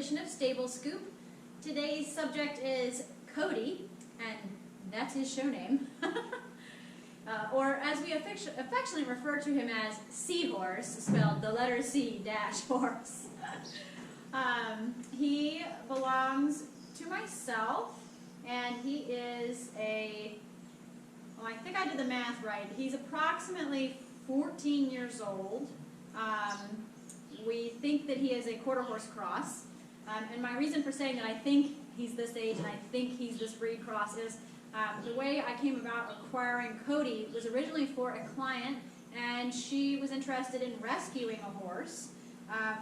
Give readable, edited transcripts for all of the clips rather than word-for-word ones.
edition of Stablescoop. Today's subject is Cody, and that's his show name. Or as we affectionately refer to him as Seahorse, spelled the letter C dash horse. He belongs to myself, and he is I think I did the math right. He's approximately 14 years old. We think that he is a quarter horse cross. And my reason for saying that I think he's this age and I think he's this breed cross is the way I came about acquiring Cody was originally for a client, and she was interested in rescuing a horse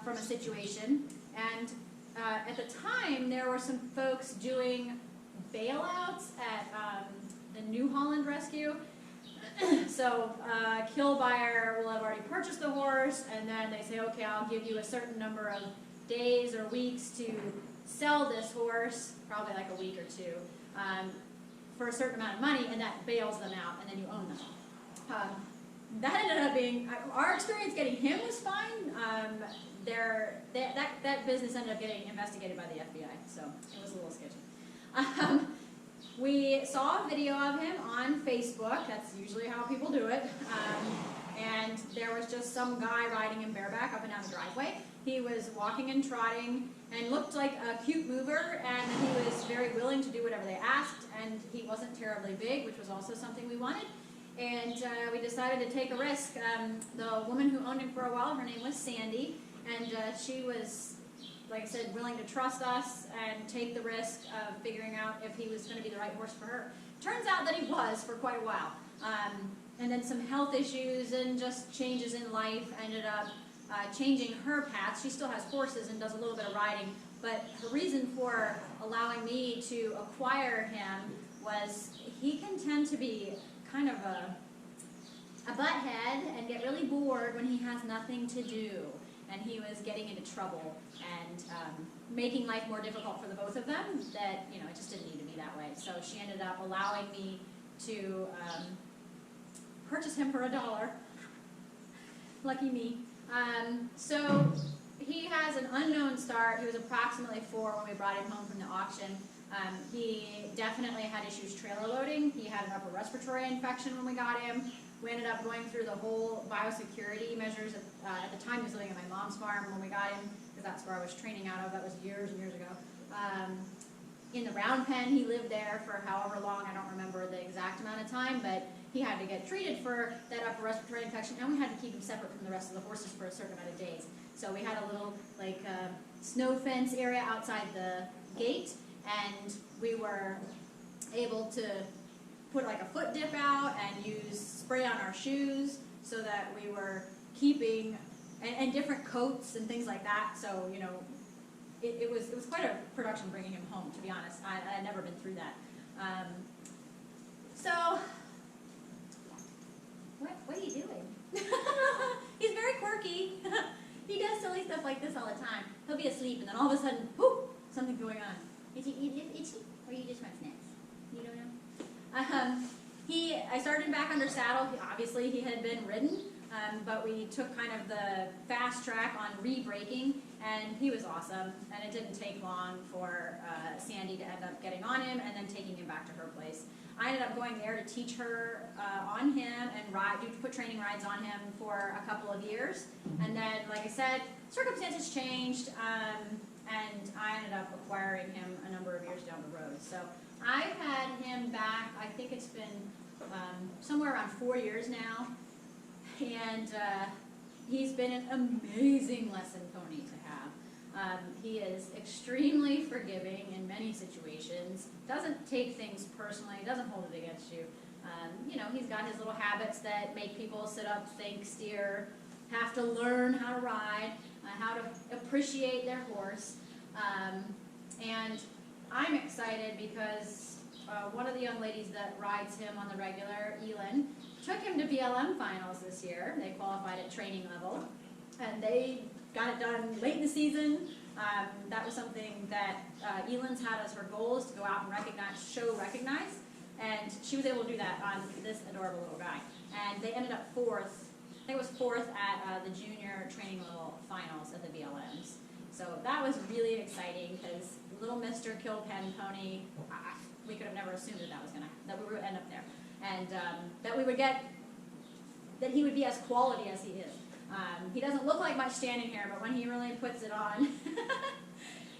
from a situation. And at the time, there were some folks doing bailouts at the New Holland Rescue. So kill buyer will have already purchased the horse, and then they say, okay, I'll give you a certain number of days or weeks to sell this horse, probably like a week or two, for a certain amount of money, and that bails them out, and then you own them. That ended up being, our experience getting him was fine. That business ended up getting investigated by the FBI, so it was a little sketchy. We saw a video of him on Facebook. That's usually how people do it. And there was just some guy riding him bareback up and down the driveway. He was walking and trotting and looked like a cute mover, and he was very willing to do whatever they asked, and he wasn't terribly big, which was also something we wanted. And we decided to take a risk. The woman who owned him for a while, her name was Sandy, and she was, like I said, willing to trust us and take the risk of figuring out if he was going to be the right horse for her. Turns out that he was for quite a while. And then some health issues and just changes in life ended up changing her path. She still has horses and does a little bit of riding, but her reason for allowing me to acquire him was he can tend to be kind of a butthead and get really bored when he has nothing to do. And he was getting into trouble and making life more difficult for the both of them. That, it just didn't need to be that way. So she ended up allowing me to purchase him for $1. Lucky me. So he has an unknown start. He was approximately 4 when we brought him home from the auction. He definitely had issues trailer loading. He had an upper respiratory infection when we got him. We ended up going through the whole biosecurity measures. At the time, he was living at my mom's farm when we got him, because that's where I was training out of. That was years and years ago. In the round pen, he lived there for however long. I don't remember the exact amount of time, but he had to get treated for that upper respiratory infection, and we had to keep him separate from the rest of the horses for a certain amount of days. So we had a little snow fence area outside the gate, and we were able to put like a foot dip out and use spray on our shoes so that we were keeping, and different coats and things like that. So, it was quite a production bringing him home, to be honest. I had never been through that. So, what are you doing? He's very quirky. He does silly stuff like this all the time. He'll be asleep, and then all of a sudden, whoop, something's going on. Itchy, or you just want snacks? You don't know? I started him back under saddle. Obviously, he had been ridden, but we took kind of the fast track on re-breaking, and he was awesome. And it didn't take long for Sandy to end up getting on him and then taking him back to her place. I ended up going there to teach her on him and put training rides on him for a couple of years. And then, like I said, circumstances changed, and I ended up acquiring him a number of years down the road. So I've had him back, I think it's been somewhere around 4 years now, and he's been an amazing lesson pony to have. He is extremely forgiving in many situations, doesn't take things personally, doesn't hold it against you. He's got his little habits that make people sit up, think, steer, have to learn how to ride, how to appreciate their horse. And I'm excited because one of the young ladies that rides him on the regular, Elin, took him to BLM finals this year. They qualified at training level, and they got it done late in the season. That was something that Elin's had as her goal, is to go out and recognize, and she was able to do that on this adorable little guy. And they ended up 4th, I think it was 4th at the junior training level finals at the BLMs. So that was really exciting because little Mr. Kill Pen Pony, we could have never assumed that we would end up there, and that we would get, that he would be as quality as he is. He doesn't look like much standing here, but when he really puts it on,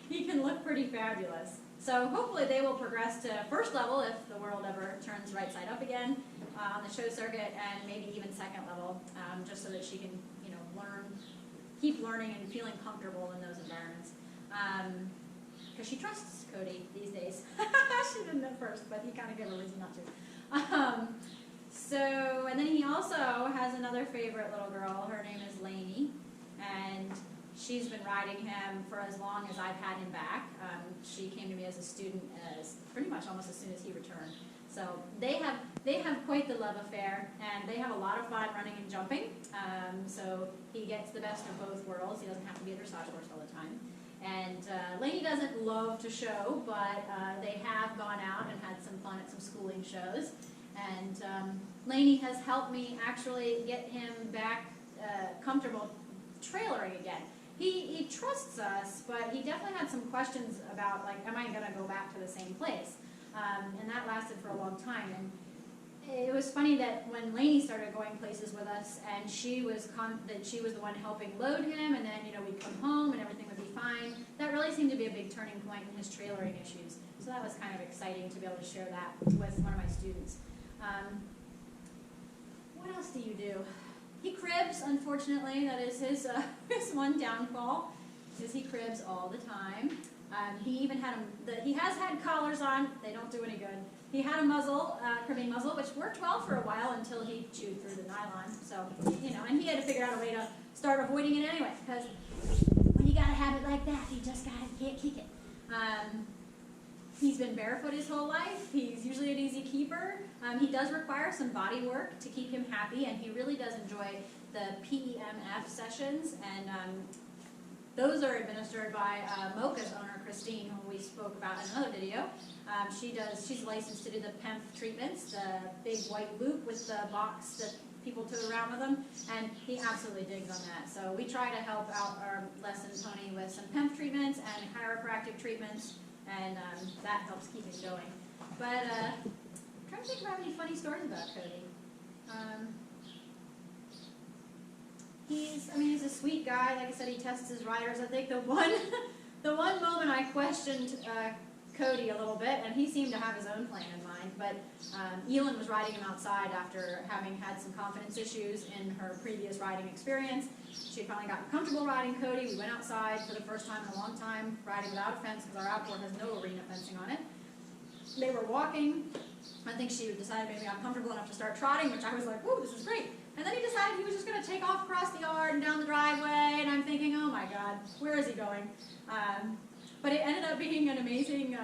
he can look pretty fabulous. So hopefully they will progress to first level if the world ever turns right side up again on the show circuit, and maybe even second level, just so that she can, you know, keep learning and feeling comfortable in those environments. Because she trusts Cody these days. She didn't at first, but he kind of gave her a reason not to. So, and then he also has another favorite little girl. Her name is Lainey, and she's been riding him for as long as I've had him back. She came to me as a student pretty much almost as soon as he returned. So they have quite the love affair, and they have a lot of fun running and jumping. So he gets the best of both worlds. He doesn't have to be a dressage horse all the time. And Lainey doesn't love to show, but they have gone out and had some fun at some schooling shows. And Lainey has helped me actually get him back comfortable trailering again. He trusts us, but he definitely had some questions about, like, am I going to go back to the same place? And that lasted for a long time. And it was funny that when Lainey started going places with us, and she was the one helping load him, and then, you know, we'd come home and everything would be fine. That really seemed to be a big turning point in his trailering issues. So that was kind of exciting to be able to share that with one of my students. What else do you do? He cribs, unfortunately. That is his one downfall, is he cribs all the time. He even had he has had collars on. They don't do any good. He had a muzzle, cribbing muzzle, which worked well for a while until he chewed through the nylon. So, you know, and he had to figure out a way to start avoiding it anyway, because when you got a habit like that, you just can't kick it. He's been barefoot his whole life. He's usually an easy keeper. He does require some body work to keep him happy, and he really does enjoy the PEMF sessions, and those are administered by Mocha's owner, Christine, who we spoke about in another video. She's licensed to do the PEMF treatments, the big white loop with the box that people tote around with them, and he absolutely digs on that. So we try to help out our lesson pony with some PEMF treatments and chiropractic treatments, and that helps keep it going. But I'm trying to think if I have any funny stories about Cody. He's a sweet guy. Like I said, he tests his riders. I think the one moment I questioned Cody a little bit, and he seemed to have his own plan in mind, but Elin was riding him outside after having had some confidence issues in her previous riding experience. She had finally gotten comfortable riding Cody. We went outside for the first time in a long time, riding without a fence, because our outdoor has no arena fencing on it. They were walking. I think she decided maybe I'm comfortable enough to start trotting, which I was like, whoa, this is great. And then he decided he was just going to take off across the yard and down the driveway, and I'm thinking, oh my God, where is he going? But it ended up being an amazing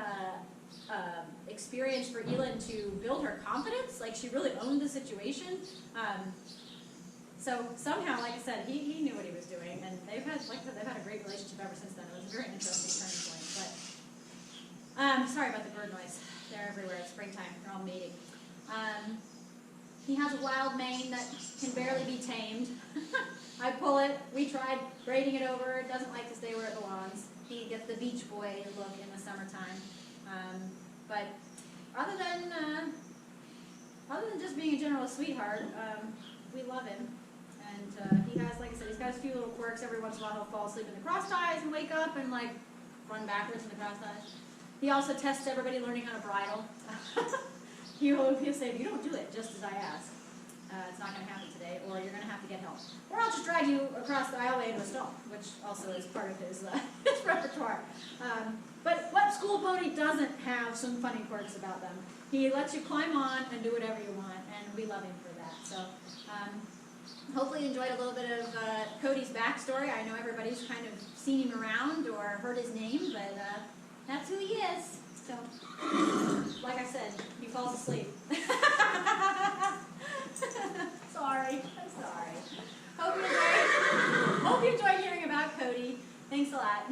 experience for Elin to build her confidence. Like, she really owned the situation. So somehow, like I said, he knew what he was doing, and they've had a great relationship ever since then. It was a very interesting turning point. But sorry about the bird noise. They're everywhere. It's springtime. They're all mating. He has a wild mane that can barely be tamed. I pull it. We tried braiding it over. It doesn't like to stay where it belongs. He gets the beach boy look in the summertime. But other than just being a general sweetheart, we love him. And he has, like I said, he's got a few little quirks. Every once in a while he'll fall asleep in the cross ties and wake up and like run backwards in the cross ties. He also tests everybody learning how to bridle. He'll say, if you don't do it just as I ask, it's not going to happen today, or you're going to have to get help. Or I'll just drag you across the aisleway into a stall, which also is part of his repertoire. But what school pony doesn't have some funny quirks about them? He lets you climb on and do whatever you want, and we love him for that. So hopefully you enjoyed a little bit of Cody's backstory. I know everybody's kind of seen him around or heard his name, but that's who he is. So, like I said, he falls asleep. Sorry. I'm sorry. Hope you enjoyed hearing about Cody. Thanks a lot.